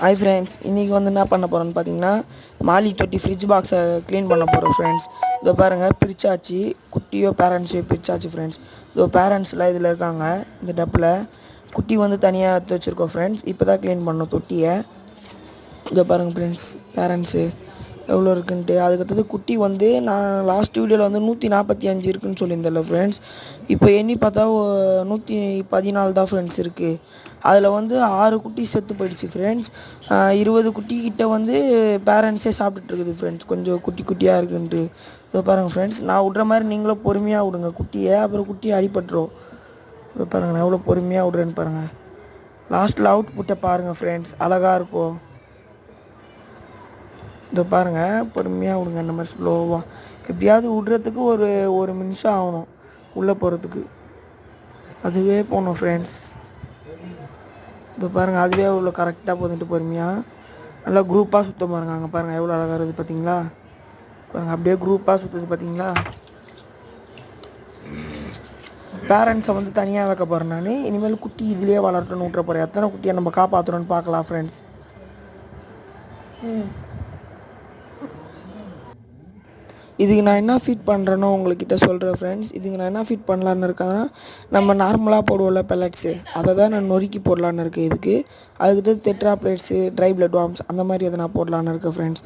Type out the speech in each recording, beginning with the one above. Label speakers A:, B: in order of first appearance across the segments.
A: Hi friends, இன்றைக்கி வந்து என்ன பண்ண போகிறோன்னு பார்த்தீங்கன்னா, மாலி தொட்டி ஃப்ரிட்ஜ் பாக்ஸை க்ளீன் பண்ண போகிறோம் ஃப்ரெண்ட்ஸ். இதோ பாருங்கள், பிரிச்சாச்சு. குட்டியோ பேரண்ட்ஸையோ பிரிச்சாச்சு ஃப்ரெண்ட்ஸ். இதோ பேரண்ட்ஸ்லாம் இதில் இருக்காங்க. இந்த டப்பில் குட்டி வந்து தனியாக எடுத்து வச்சுருக்கோம் ஃப்ரெண்ட்ஸ். இப்போ தான் க்ளீன் பண்ணோம் தொட்டியை. இதோ பாருங்கள் ஃப்ரெண்ட்ஸ், பேரண்ட்ஸு எவ்வளோ இருக்குன்ட்டு. அதுக்கடுத்தது குட்டி வந்து நான் லாஸ்ட் வீடியோவில் வந்து 145 இருக்குதுன்னு சொல்லியிருந்தேன்ல ஃப்ரெண்ட்ஸ். இப்போ எண்ணி பார்த்தா 114 தான் ஃப்ரெண்ட்ஸ் இருக்குது. அதில் வந்து 6 குட்டி செத்து போயிடுச்சு ஃப்ரெண்ட்ஸ். 20 குட்டிக்கிட்ட வந்து பேரண்ட்ஸே சாப்பிட்டுட்ருக்குது ஃப்ரெண்ட்ஸ், கொஞ்சம் குட்டி குட்டியாக இருக்குன்ட்டு. இதோ பாருங்கள் ஃப்ரெண்ட்ஸ், நான் விட்ற மாதிரி நீங்களும் பொறுமையாக விடுங்க குட்டியை, அப்புறம் குட்டி அடிபட்டுரும். இதோ பாருங்கள், நான் எவ்வளோ பொறுமையாக விட்றேன்னு பாருங்கள். லாஸ்ட்டில் அவுட் புட்டை பாருங்கள் ஃப்ரெண்ட்ஸ், அழகாக இருக்கும். இதோ பாருங்கள், பொறுமையாக விடுங்க, இந்த மாதிரி ஸ்லோவாக. எப்படியாவது விட்றதுக்கு ஒரு நிமிஷம் ஆகணும் உள்ளே போகிறதுக்கு. அதுவே போகணும் ஃப்ரெண்ட்ஸ். இப்போ பாருங்கள், அதுவே அவ்வளோ கரெக்டாக போதுன்ட்டு பொறுமையாக நல்லா குரூப்பாக சுற்ற பாருங்க. அங்கே பாருங்கள் எவ்வளோ அழகாக இருக்குது பார்த்தீங்களா? பாருங்கள், அப்படியே குரூப்பாக சுற்றுது பார்த்தீங்களா? பேரண்ட்ஸை வந்து தனியாக வைக்க போகிறேன் நான். இனிமேல் குட்டி இதுலேயே வளர்ட்டணுன்னு விட்ற போகிறேன். எத்தனை குட்டியை நம்ம காப்பாற்றுறோன்னு பார்க்கலாம் ஃப்ரெண்ட்ஸ். இதுக்கு நான் என்ன ஃபீட் பண்ணுறேனோ உங்கள்கிட்ட சொல்கிறேன் ஃப்ரெண்ட்ஸ். இதுக்கு நான் என்ன ஃபீட் பண்ணலான்னு இருக்கேன்னா, நம்ம நார்மலாக போடுவோம்ல பெல்லட்ஸு, அதை தான் நான் நொறுக்கி போடலான்னு இருக்கேன் இதுக்கு. அதுக்கு tetra plates, try blood worms அந்த மாதிரி அதை நான் போடலான்னு இருக்கேன் ஃப்ரெண்ட்ஸ்.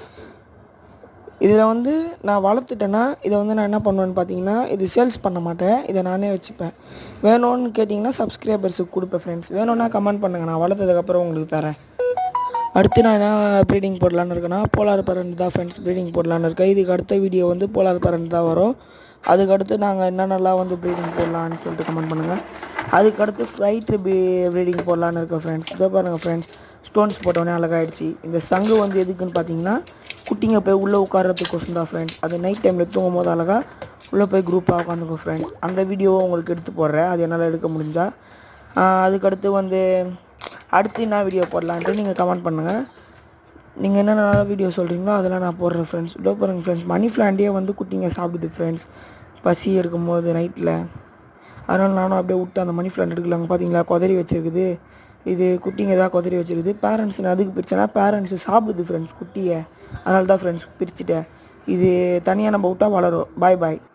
A: இதில் வந்து நான் வளர்த்துட்டேன்னா இதை வந்து நான் என்ன பண்ணுவேன்னு பார்த்தீங்கன்னா, இது சேல்ஸ் பண்ண மாட்டேன், இதை நானே வச்சுப்பேன். வேணும்னு கேட்டிங்கன்னா சப்ஸ்கிரைபர்ஸுக்கு கொடுப்பேன் ஃப்ரெண்ட்ஸ். வேணும்னா கமெண்ட் பண்ணுங்கள், நான் வளர்த்ததுக்கப்புறம் உங்களுக்கு தரேன். அடுத்து நான் என்ன ப்ரீடிங் போடலான்னு இருக்கேன்னா, போலார் பரண்ட் தான் ஃப்ரெண்ட்ஸ் ப்ரீடிங் போடலான்னு இருக்கேன். இதுக்கு அடுத்த வீடியோ வந்து போலார் பரண்ட் தான் வரும். அதுக்கடுத்து நாங்கள் என்னென்னலாம் வந்து ப்ரீடிங் போடலான்னு சொல்லிட்டு கமெண்ட் பண்ணுங்கள். அதுக்கடுத்து ஃப்ளைட் ப்ரீடிங் போடலான்னு இருக்கேன் ஃப்ரெண்ட்ஸ். இதோ பாருங்கள் ஃப்ரெண்ட்ஸ், ஸ்டோன்ஸ் போட்டோடனே அழகாகிடுச்சு. இந்த சங்கு வந்து எதுக்குன்னு பார்த்தீங்கன்னா, குட்டிங்க போய் உள்ளே உட்காரத்துக்கு தான் ஃப்ரெண்ட்ஸ். அது நைட் டைமில் தூங்கும் போது அழகாக உள்ளே போய் குரூப்பாக உட்காந்துக்கும் ஃப்ரெண்ட்ஸ். அந்த வீடியோவை உங்களுக்கு எடுத்து போடுறேன், அது என்னால் எடுக்க முடிஞ்சால். அதுக்கடுத்து வந்து அடுத்து என்ன வீடியோ போடலான்ட்டு நீங்கள் கமெண்ட் பண்ணுங்கள். நீங்கள் என்னென்ன வீடியோ சொல்கிறீங்களோ அதெல்லாம் நான் போடுறேன் ஃப்ரெண்ட்ஸ். இதோ பாருங்கள் ஃப்ரெண்ட்ஸ், மணி பிளான்ட்டே வந்து குட்டிங்க சாப்பிடுது ஃப்ரெண்ட்ஸ், பசி இருக்கும்போது நைட்டில். அதனால் நானும் அப்படியே விட்டு அந்த மணி பிளான்ட் எடுக்கலாங்க. பார்த்தீங்களா, கொதறி வச்சுருக்குது. இது குட்டிங்க தான் கொதறி வச்சுருக்குது. பேரண்ட்ஸ் அதுக்கு பிரிச்சேன்னா பேரண்ட்ஸு சாப்பிடுது ஃப்ரெண்ட்ஸ் குட்டியை. அதனால தான் ஃப்ரெண்ட்ஸ் பிரிச்சுட்டேன். இது தனியாக நம்ம விட்டால் வளரும். பாய் பாய்.